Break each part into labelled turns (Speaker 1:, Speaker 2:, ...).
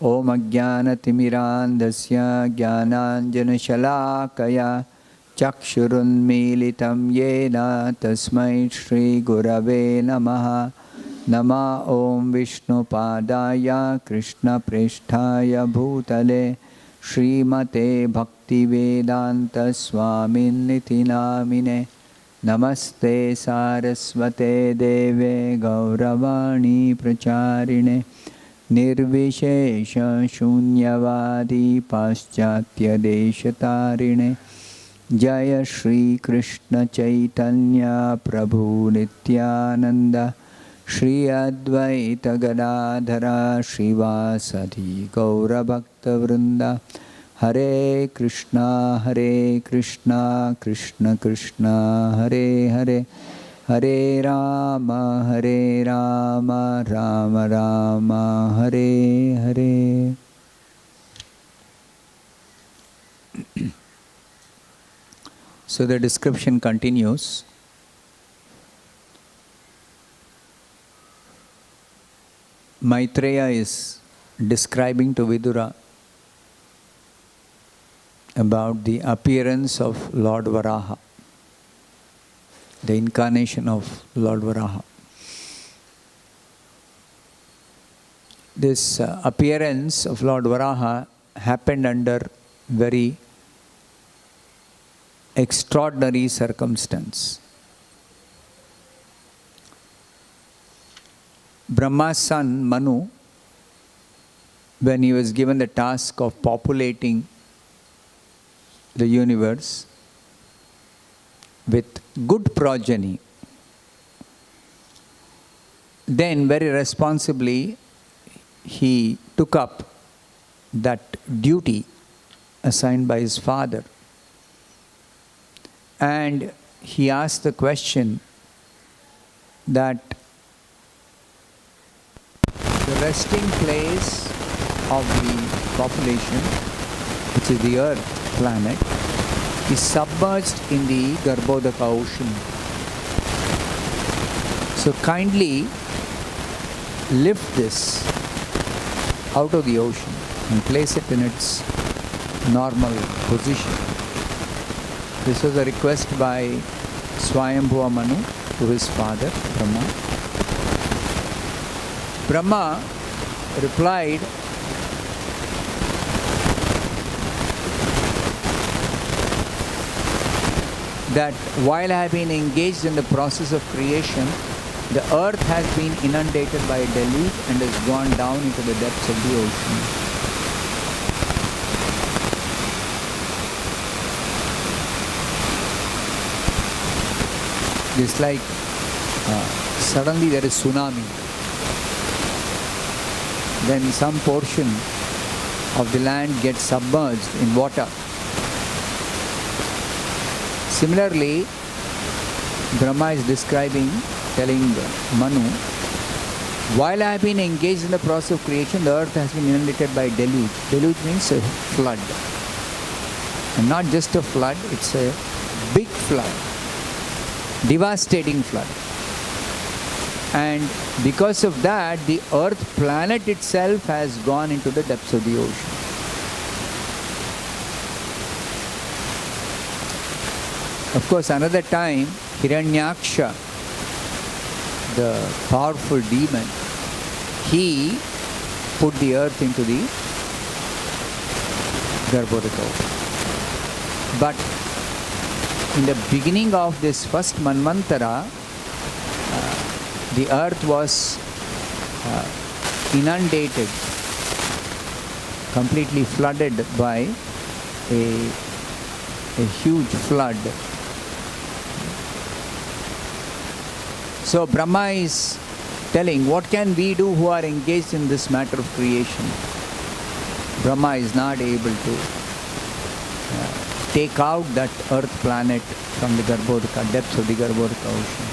Speaker 1: Om Ajnanatimirandasya Jnananjanashalakaya Chakshurunmilitam Yena Tasmai Shri Gurave Namaha. Nama Om Vishnu Padaya Krishna Presthaya Bhutale Srimate Bhaktivedanta Swamin Niti Namine. Namaste Saraswate Deve Gauravani Pracharine Nirvishesha Shunyavadi Paschatya Deshatarine Jaya Shri Krishna Chaitanya Prabhu Nityananda Shri Advaita Gadadhara Srivasadi Gaura Bhakta Vrinda Hare Krishna Krishna Krishna Hare Hare Hare Rama Rama Rama Hare Hare. So the description continues. Maitreya is describing to Vidura about the appearance of Lord Varaha, the incarnation of Lord Varaha. This appearance of Lord Varaha happened under very extraordinary circumstance. Brahma's son Manu, when he was given the task of populating the universe with good progeny, then very responsibly he took up that duty assigned by his father. And he asked the question that the resting place of the population, which is the Earth planet, is submerged in the Garbhodaka ocean. So kindly lift this out of the ocean and place it in its normal position. This was a request by Swayambhuva Manu to his father, Brahma. Brahma replied, that while I have been engaged in the process of creation, the earth has been inundated by a deluge and has gone down into the depths of the ocean. Just like suddenly there is tsunami, then some portion of the land gets submerged in water. Similarly, Brahma is describing, telling Manu, while I have been engaged in the process of creation, the earth has been inundated by deluge. Deluge means a flood. And not just a flood, it's a big flood, devastating flood. And because of that, the earth planet itself has gone into the depths of the ocean. Of course, another time, Hiranyaksha, the powerful demon, he put the earth into the Garbhodaka. But in the beginning of this first Manvantara, the earth was inundated, completely flooded by a huge flood. So Brahma is telling, what can we do who are engaged in this matter of creation? Brahma is not able to take out that earth planet from the Garbhodaka, depths of the Garbhodaka ocean.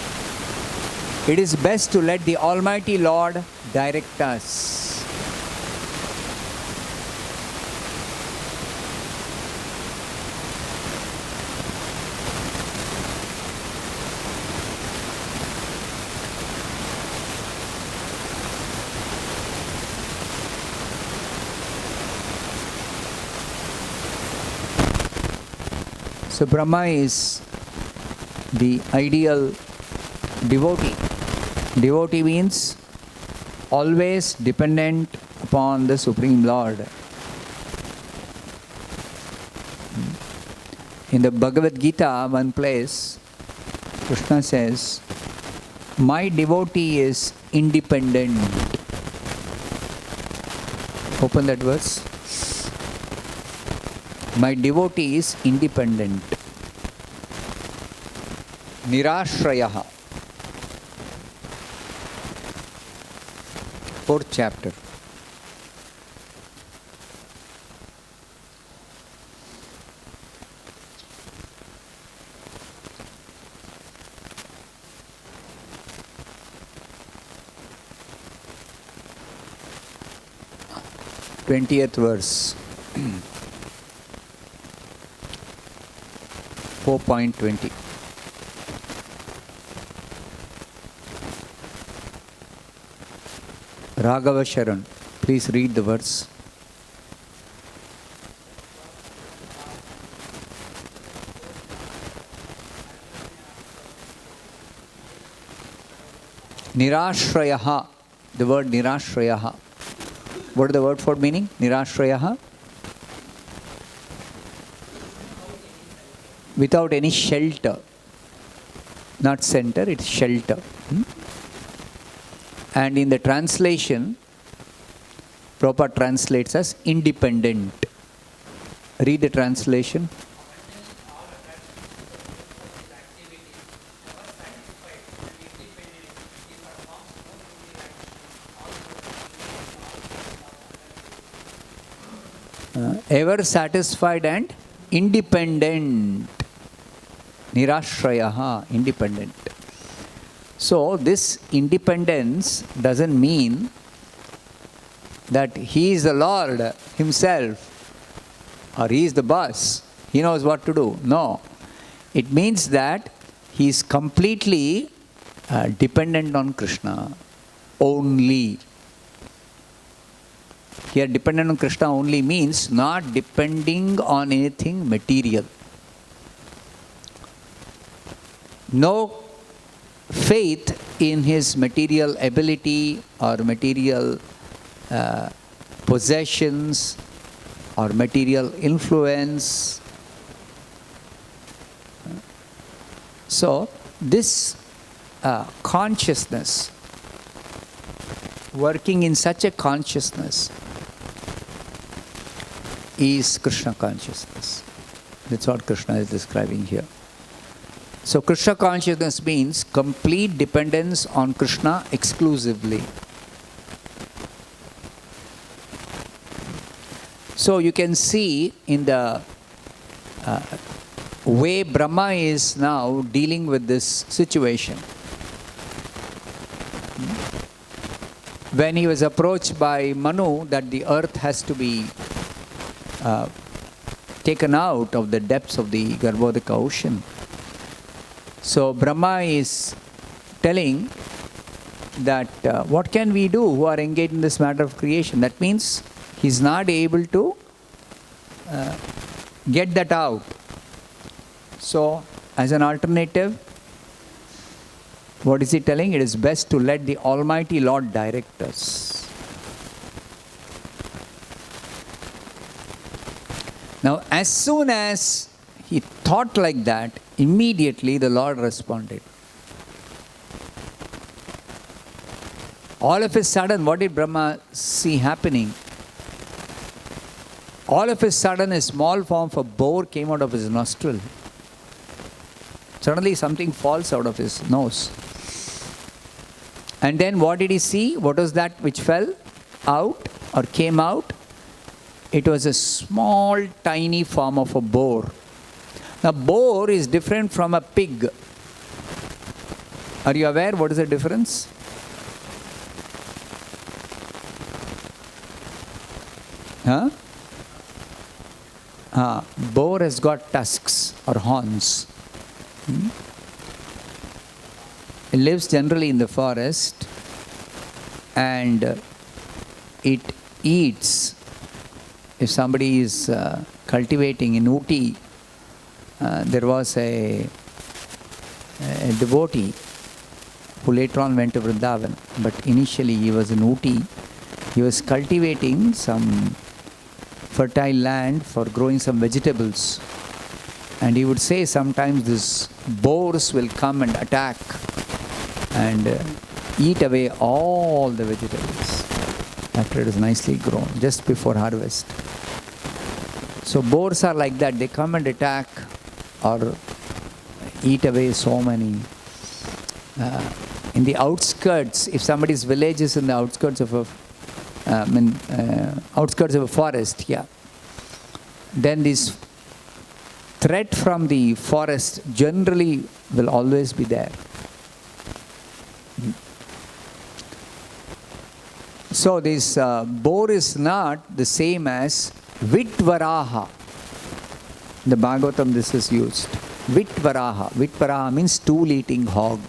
Speaker 1: It is best to let the Almighty Lord direct us. So Brahma is the ideal devotee. Devotee means always dependent upon the Supreme Lord. In the Bhagavad Gita, one place, Krishna says, my devotee is independent. Open that verse. My devotee is independent. Nirashrayaha. 4th chapter. Twentieth verse. 4.20. Raghava Sharan, please read the verse. Nirashrayaha, the word Nirashrayaha. What is the word for meaning? Nirashrayaha? Without any shelter. Not center, it's shelter. And in the translation, Prabhupada translates as independent. Read the translation. Ever satisfied and independent. Nirashrayaha, independent. So this independence doesn't mean that he is the Lord himself or he is the boss. He knows what to do. No. It means that he is completely dependent on Krishna only. Here dependent on Krishna only means not depending on anything material. No faith in his material ability or material possessions or material influence. So this consciousness, working in such a consciousness, is Krishna consciousness. That's what Krishna is describing here. So Krishna consciousness means complete dependence on Krishna exclusively. So you can see in the way Brahma is now dealing with this situation. When he was approached by Manu that the earth has to be taken out of the depths of the Garbhodaka ocean. So Brahma is telling that what can we do who are engaged in this matter of creation? That means he is not able to get that out. So as an alternative, what is he telling? It is best to let the Almighty Lord direct us. Now, as soon as he thought like that, immediately the Lord responded. All of a sudden, what did Brahma see happening? All of a sudden, a small form of a boar came out of his nostril. Suddenly, something falls out of his nose. And then what did he see? What was that which fell out or came out? It was a small, tiny form of a boar. Now, boar is different from a pig. Are you aware what is the difference? Boar has got tusks or horns. It lives generally in the forest and it eats. If somebody is cultivating in Ooty, there was a devotee who later on went to Vrindavan, but initially he was in Ooty. He was cultivating some fertile land for growing some vegetables. And he would say sometimes these boars will come and attack and eat away all the vegetables after it is nicely grown, just before harvest. So boars are like that. They come and attack or eat away so many. In the outskirts, if somebody's village is in the outskirts of a forest, then this threat from the forest generally will always be there. So this boar is not the same as Vitvaraha. In the Bhagavatam this is used. Vitvaraha. Vitvaraha means stool-eating hog.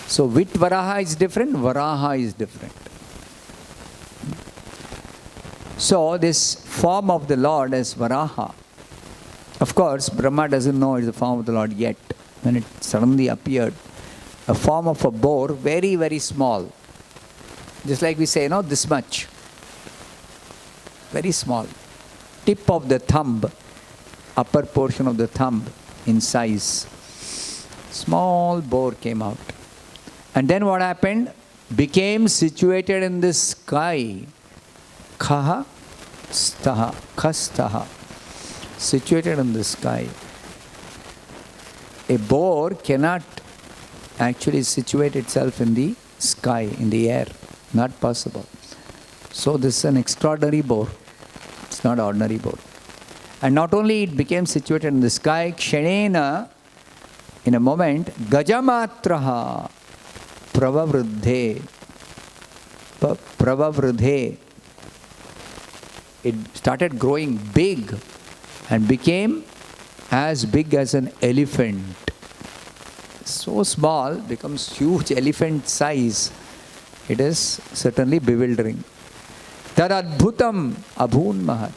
Speaker 1: So Vitvaraha is different, Varaha is different. So this form of the Lord is Varaha. Of course, Brahma doesn't know it's the form of the Lord yet. When it suddenly appeared, a form of a boar, very, very small. Just like we say, this much. Very small. Tip of the thumb, upper portion of the thumb in size. Small boar came out. And then what happened? Became situated in the sky. Khaha, staha, kastaha. Situated in the sky. A boar cannot actually situate itself in the sky, in the air. Not possible. So this is an extraordinary boar. It's not ordinary boar. And not only it became situated in the sky, Kshanena, in a moment, Gajamatraha, Pravavruddhe. It started growing big and became as big as an elephant. So small, becomes huge elephant size. It is certainly bewildering. Tadadbhutam abhun mahat.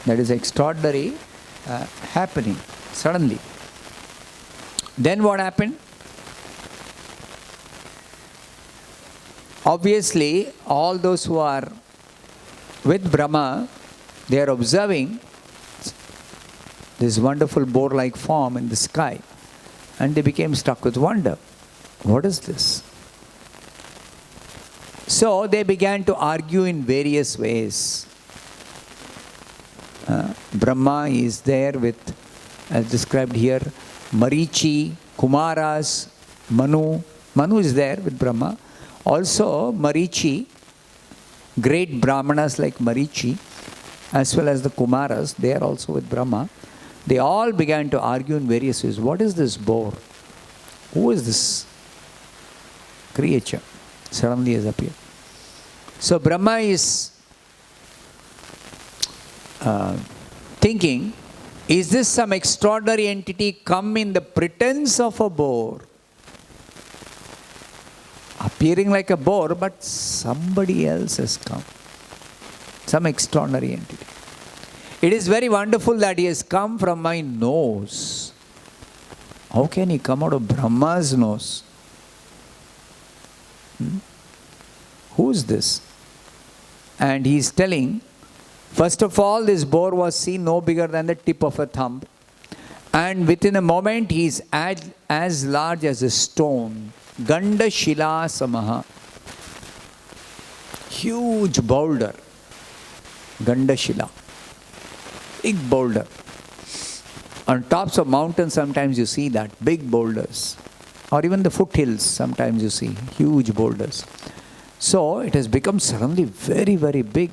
Speaker 1: That is extraordinary happening suddenly. Then what happened? Obviously, all those who are with Brahma, they are observing this wonderful boar-like form in the sky. And they became struck with wonder. What is this? So they began to argue in various ways. Brahma is there with, as described here, Marichi, Kumaras, Manu. Manu is there with Brahma. Also Marichi, great Brahmanas like Marichi, as well as the Kumaras, they are also with Brahma. They all began to argue in various ways. What is this boar? Who is this creature? Suddenly has appeared. So Brahma is thinking, is this some extraordinary entity come in the pretense of a boar? Appearing like a boar, but somebody else has come. Some extraordinary entity. It is very wonderful that he has come from my nose. How can he come out of Brahma's nose? Who is this? And he is telling, first of all, this boar was seen no bigger than the tip of a thumb. And within a moment, he is as large as a stone. Ganda Shila Samaha. Huge boulder. Ganda Shila. Big boulder. On tops of mountains, sometimes you see that. Big boulders. Or even the foothills, sometimes you see. Huge boulders. So, it has become suddenly very, very big.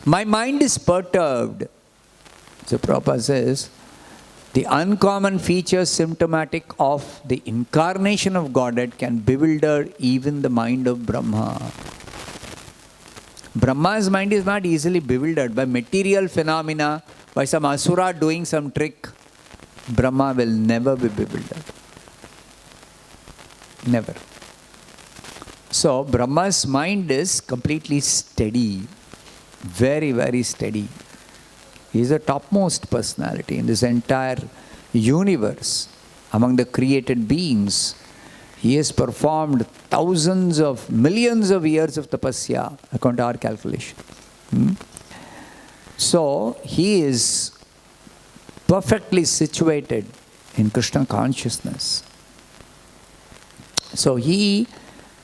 Speaker 1: My mind is perturbed. So, Prabhupada says, the uncommon features symptomatic of the incarnation of Godhead can bewilder even the mind of Brahma. Brahma's mind is not easily bewildered by material phenomena, by some asura doing some trick. Brahma will never be bewildered. Never. So Brahma's mind is completely steady, very, very steady. He is the topmost personality in this entire universe. Among the created beings, he has performed thousands of millions of years of tapasya, according to our calculation. So he is perfectly situated in Krishna consciousness. So he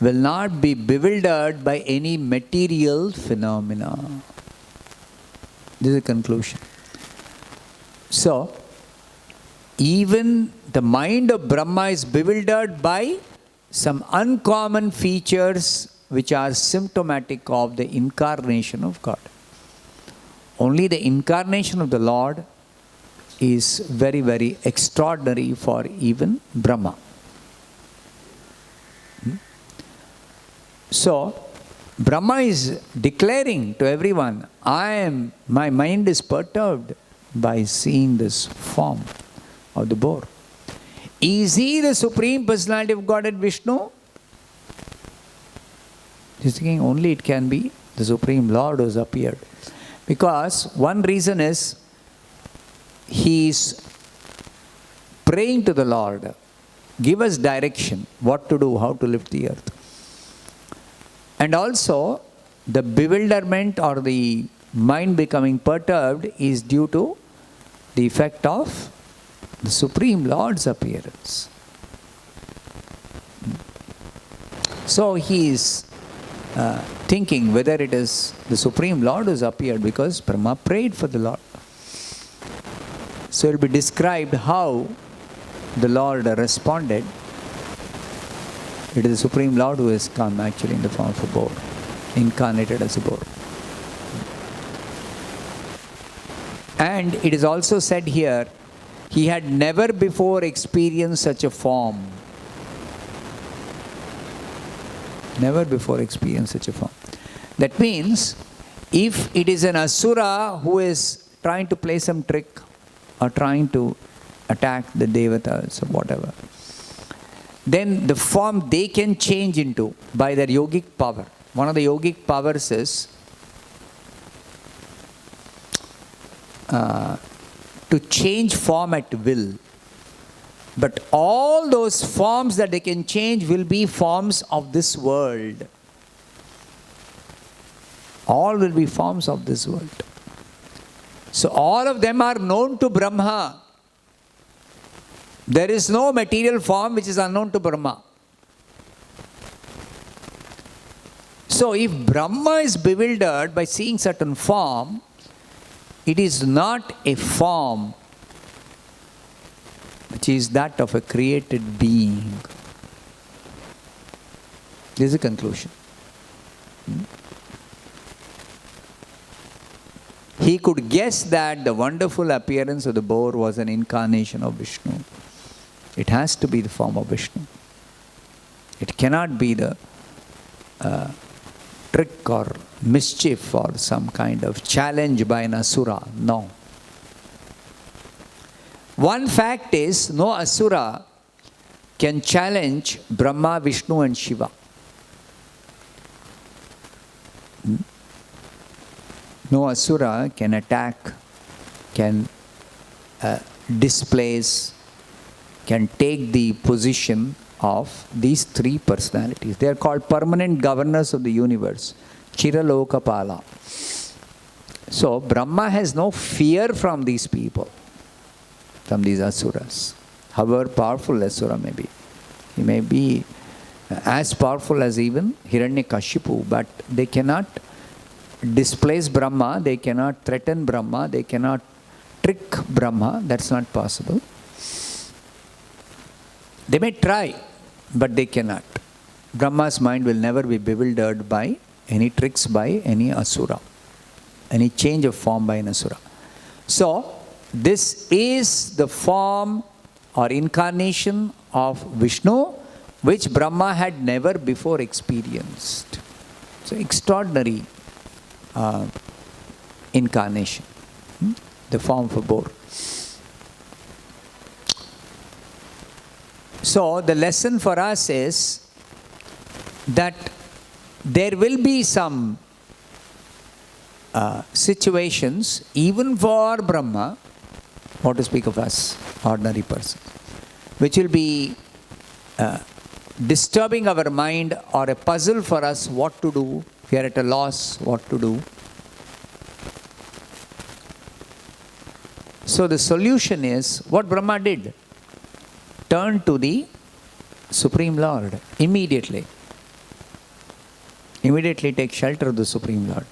Speaker 1: will not be bewildered by any material phenomena. This is the conclusion. So, even the mind of Brahma is bewildered by some uncommon features which are symptomatic of the incarnation of God. Only the incarnation of the Lord is very, very extraordinary for even Brahma. So, Brahma is declaring to everyone, my mind is perturbed by seeing this form of the boar. Is he the Supreme Personality of Godhead Vishnu? He's thinking only it can be the Supreme Lord who has appeared. Because one reason is, he is praying to the Lord, give us direction, what to do, how to lift the earth. And also, the bewilderment or the mind becoming perturbed is due to the effect of the Supreme Lord's appearance. So he is thinking whether it is the Supreme Lord who has appeared, because Brahma prayed for the Lord. So it will be described how the Lord responded. It is the Supreme Lord who has come actually in the form of a boar, incarnated as a boar. And it is also said here, he had never before experienced such a form. Never before experienced such a form. That means, if it is an asura who is trying to play some trick or trying to attack the devatas or whatever, then the form they can change into by their yogic power. One of the yogic powers is to change form at will. But all those forms that they can change will be forms of this world. All will be forms of this world. So all of them are known to Brahma. There is no material form which is unknown to Brahma. So if Brahma is bewildered by seeing certain form, it is not a form which is that of a created being. This is the conclusion. He could guess that the wonderful appearance of the boar was an incarnation of Vishnu. It has to be the form of Vishnu. It cannot be the trick or mischief or some kind of challenge by an asura. No. One fact is, no asura can challenge Brahma, Vishnu and Shiva. No asura can attack, can displace, can take the position of these three personalities. They are called permanent governors of the universe. Chiralokapala. So Brahma has no fear from these people, from these asuras. However powerful asura may be. He may be as powerful as even Hiranyakashipu, but they cannot displace Brahma, they cannot threaten Brahma, they cannot trick Brahma. That's not possible. They may try, but they cannot. Brahma's mind will never be bewildered by any tricks by any asura, any change of form by an asura. So, this is the form or incarnation of Vishnu, which Brahma had never before experienced. So, extraordinary incarnation, the form of a boar. So the lesson for us is that there will be some situations, even for Brahma, what to speak of us, ordinary persons, which will be disturbing our mind or a puzzle for us what to do. We are at a loss what to do. So the solution is what Brahma did. Turn to the Supreme Lord immediately. Immediately take shelter of the Supreme Lord.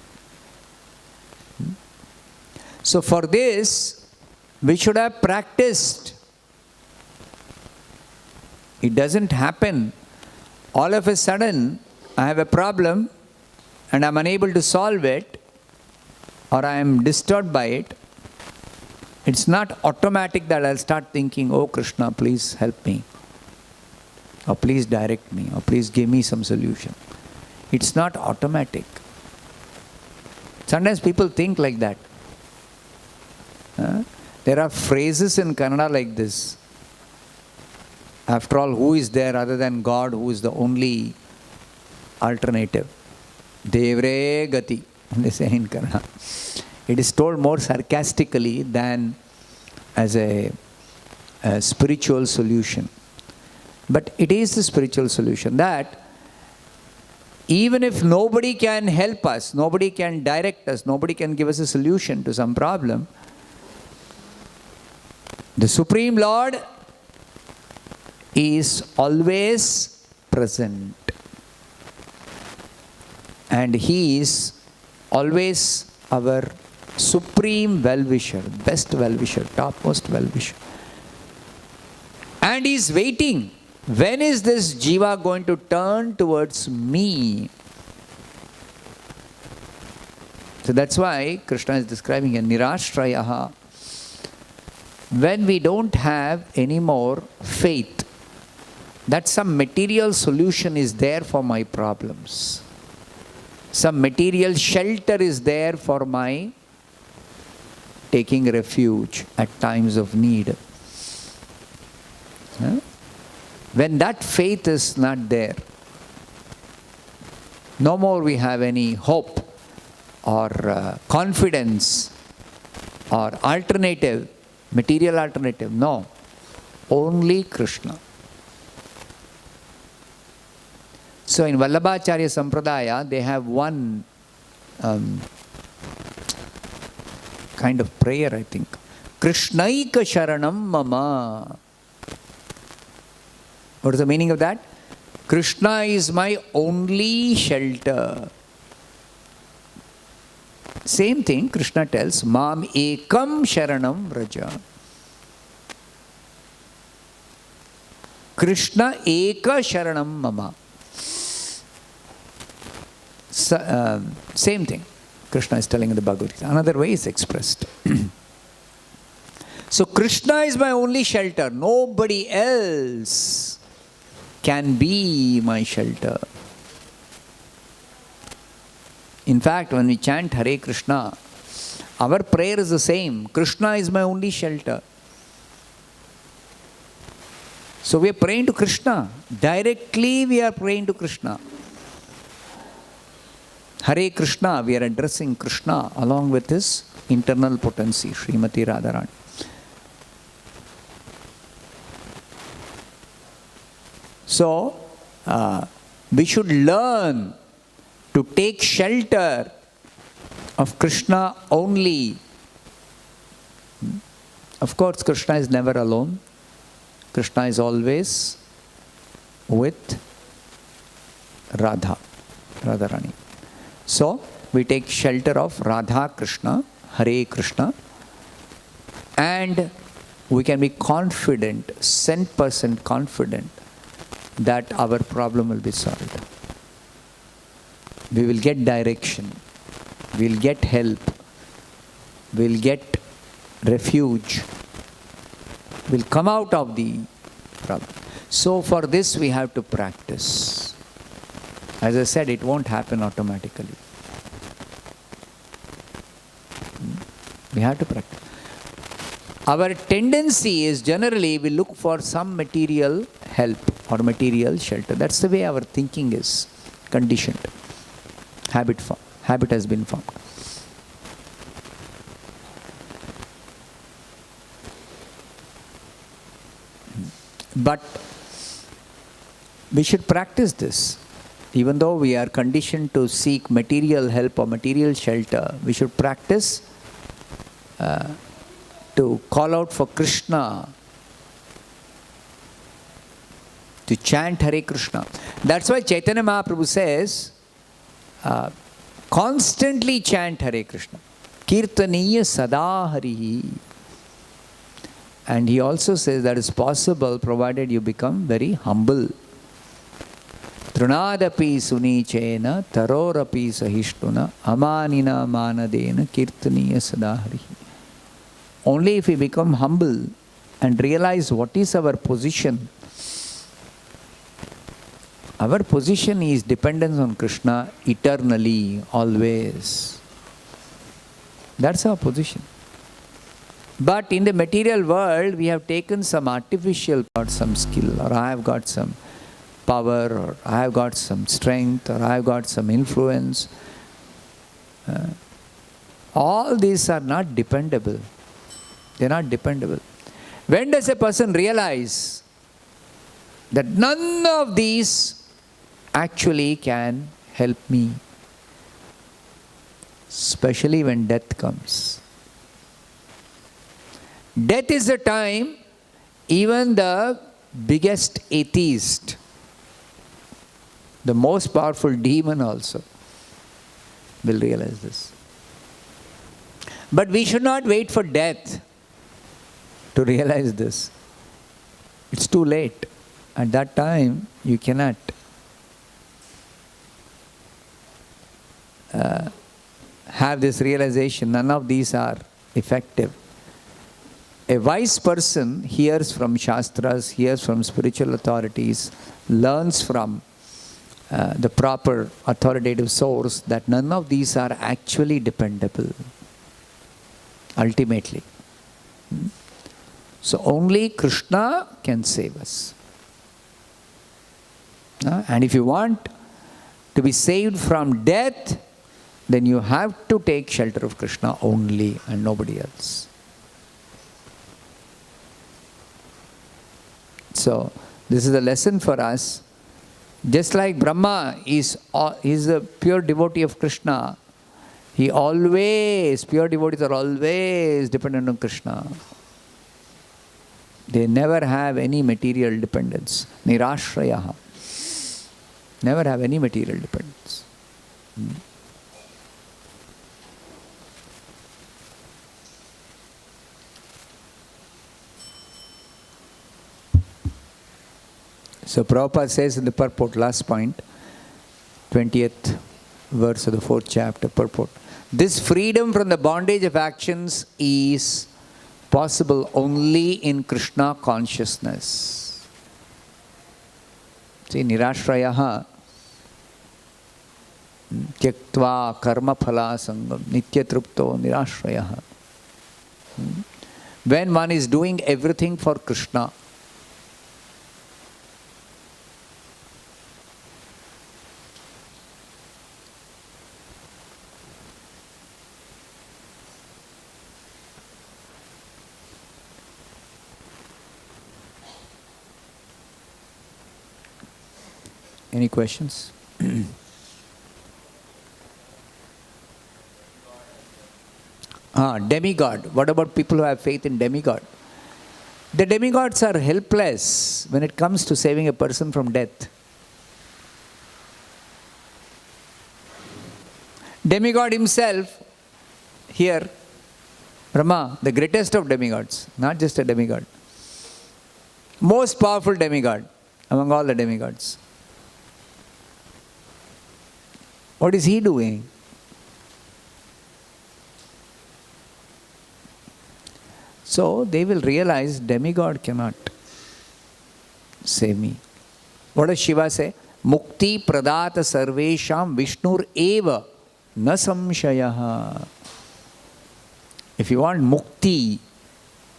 Speaker 1: So for this, we should have practiced. It doesn't happen. All of a sudden, I have a problem and I'm unable to solve it, or I am disturbed by it. It's not automatic that I'll start thinking, oh Krishna, please help me, or please direct me, or please give me some solution. It's not automatic. Sometimes people think like that. There are phrases in Kannada like this. After all, who is there other than God, who is the only alternative? Devre Gati, they say in Kannada. It is told more sarcastically than as a spiritual solution. But it is the spiritual solution that even if nobody can help us, nobody can direct us, nobody can give us a solution to some problem, the Supreme Lord is always present. And He is always our supreme well-wisher, best well-wisher, topmost well-wisher. And He is waiting. When is this jiva going to turn towards me? So that's why Krishna is describing a nirashrayaha. When we don't have any more faith that some material solution is there for my problems, some material shelter is there for my taking refuge at times of need. When that faith is not there, no more we have any hope or confidence or alternative, material alternative. No, only Krishna. So in Vallabhacharya Sampradaya, they have one kind of prayer, I think. Krishnaika Sharanam Mama. What is the meaning of that? Krishna is my only shelter. Same thing Krishna tells, Mam Ekam Sharanam Vraja. Krishna Eka Sharanam Mama. Same thing Krishna is telling in the Bhagavad Gita. Another way is expressed. So Krishna is my only shelter. Nobody else can be my shelter. In fact, when we chant Hare Krishna, our prayer is the same. Krishna is my only shelter. So we are praying to Krishna. Directly we are praying to Krishna. Hare Krishna, we are addressing Krishna along with his internal potency, Srimati Radharani. So, we should learn to take shelter of Krishna only. Of course, Krishna is never alone. Krishna is always with Radharani. So, we take shelter of Radha Krishna, Hare Krishna, and we can be confident, 100% confident, that our problem will be solved. We will get direction, we will get help, we will get refuge, we will come out of the problem. So for this we have to practice. As I said, it won't happen automatically. We have to practice. Our tendency is generally we look for some material help or material shelter. That's the way our thinking is conditioned. Habit has been formed. But we should practice this. Even though we are conditioned to seek material help or material shelter, we should practice to call out for Krishna, to chant Hare Krishna. That's why Chaitanya Mahaprabhu says, constantly chant Hare Krishna. Kirtaniya sada harihi. And he also says that is possible provided you become very humble. Trunadapi sunichena tarorapi sahishtuna amanina manadena kirtaniya sada harihi. Only if we become humble and realize what is our position. Our position is dependence on Krishna eternally, always. That's our position. But in the material world, we have taken some artificial, or some skill, or I have got some power, or I have got some strength, or I have got some influence. All these are not dependable. They're not dependable. When does a person realize that none of these actually can help me? Especially when death comes. Death is the time even the biggest atheist, the most powerful demon also, will realize this. But we should not wait for death to realize this. It's too late. At that time, you cannot have this realization. None of these are effective. A wise person hears from Shastras, hears from spiritual authorities, learns from the proper authoritative source that none of these are actually dependable, ultimately. So only Krishna can save us. And if you want to be saved from death, then you have to take shelter of Krishna only and nobody else. So this is a lesson for us. Just like Brahma is a pure devotee of Krishna, pure devotees are always dependent on Krishna. They never have any material dependence. Nirashrayaha. Never have any material dependence. So Prabhupada says in the purport, last point, 20th verse of the 4th chapter, purport. This freedom from the bondage of actions is possible only in Krishna consciousness. See, nirashrayaha tyaktva karma phala sangam nitya trupto nirashrayaha. When one is doing everything for Krishna, any questions? Demigod. What about people who have faith in demigod? The demigods are helpless when it comes to saving a person from death. Demigod himself, here, Brahma, the greatest of demigods, not just a demigod, most powerful demigod among all the demigods. What is he doing? So they will realize demigod cannot save me. What does Shiva say? Mukti pradata sarvesham Vishnur eva na samshayaha. If you want mukti,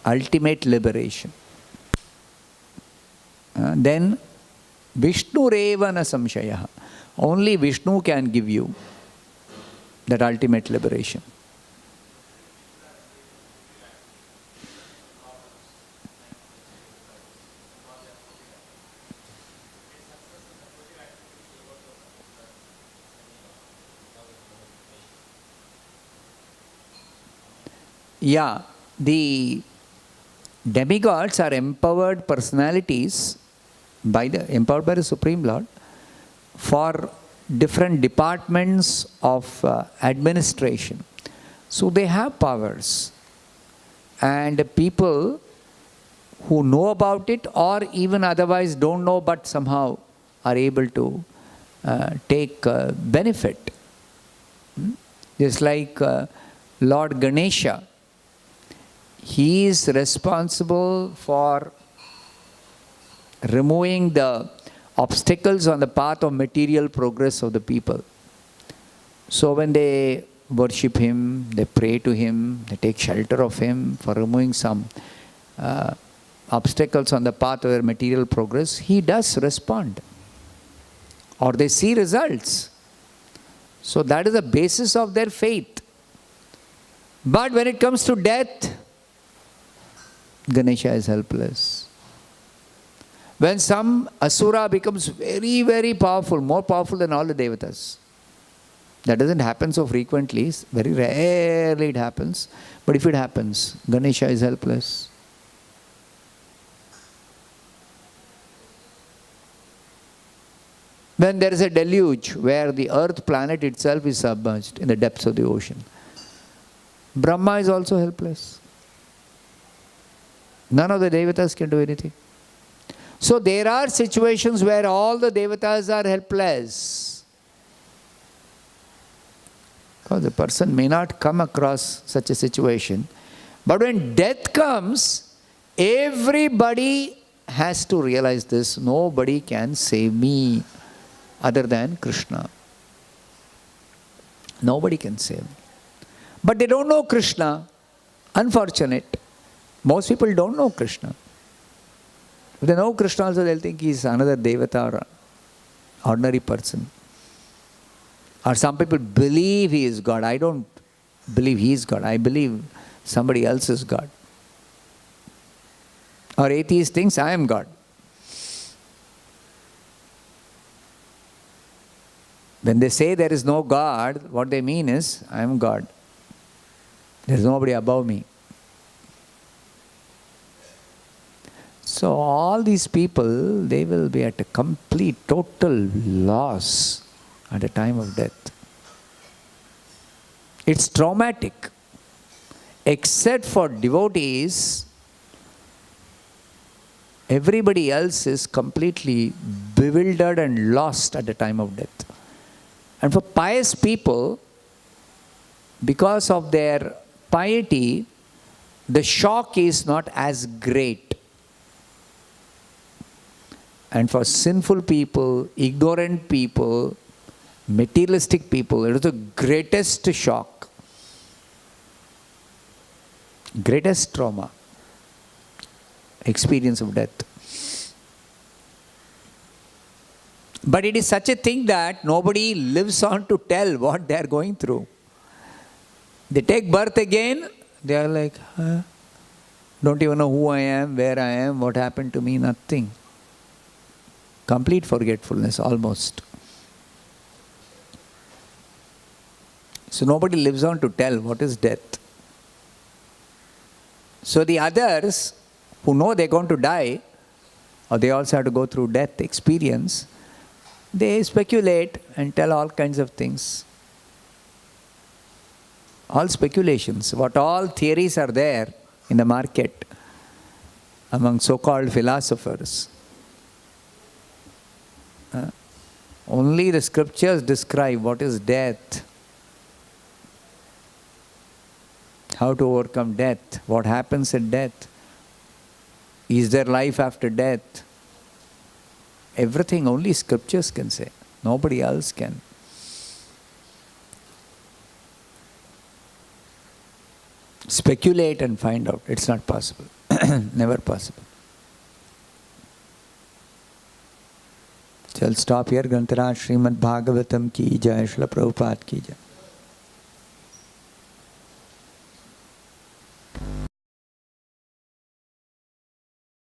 Speaker 1: ultimate liberation, then Vishnur eva na samshayaha. Only Vishnu can give you that ultimate liberation. Yeah, the demigods are empowered personalities empowered by the Supreme Lord for different departments of administration. So they have powers, and people who know about it or even otherwise don't know but somehow are able to take benefit. Just like Lord Ganesha, he is responsible for removing the obstacles on the path of material progress of the people. So when they worship him, they pray to him, they take shelter of him for removing some obstacles on the path of their material progress, he does respond. Or they see results. So that is the basis of their faith. But when it comes to death, Ganesha is helpless. When some asura becomes very, very powerful, more powerful than all the devatas, that doesn't happen so frequently, very rarely it happens, but if it happens, Ganesha is helpless. When there is a deluge where the earth planet itself is submerged in the depths of the ocean, Brahma is also helpless. None of the devatas can do anything. So there are situations where all the devatas are helpless. Because the person may not come across such a situation. But when death comes, everybody has to realize this. Nobody can save me other than Krishna. Nobody can save me. But they don't know Krishna. Unfortunate. Most people don't know Krishna. If they know Krishna also, they'll think he's another devata or ordinary person. Or some people believe he is God. I don't believe he is God. I believe somebody else is God. Or atheist thinks I am God. When they say there is no God, what they mean is, I am God. There is nobody above me. So all these people, they will be at a complete, total loss at the time of death. It's traumatic. Except for devotees, everybody else is completely bewildered and lost at the time of death. And for pious people, because of their piety, the shock is not as great. And for sinful people, ignorant people, materialistic people, it is the greatest shock, greatest trauma, experience of death. But it is such a thing that nobody lives on to tell what they are going through. They take birth again, they are like, don't even know who I am, where I am, what happened to me, nothing. Complete forgetfulness, almost. So nobody lives on to tell what is death. So the others who know they're going to die, or they also have to go through death experience, they speculate and tell all kinds of things. All speculations. What all theories are there in the market among so-called philosophers. Only the scriptures describe what is death, how to overcome death, what happens at death, is there life after death. Everything only scriptures can say. Nobody else can. Speculate and find out. It's not possible. Never possible. So I'll stop here. Grantaraj Srimad Bhagavatam ki jai, Srila Prabhupada ki jai.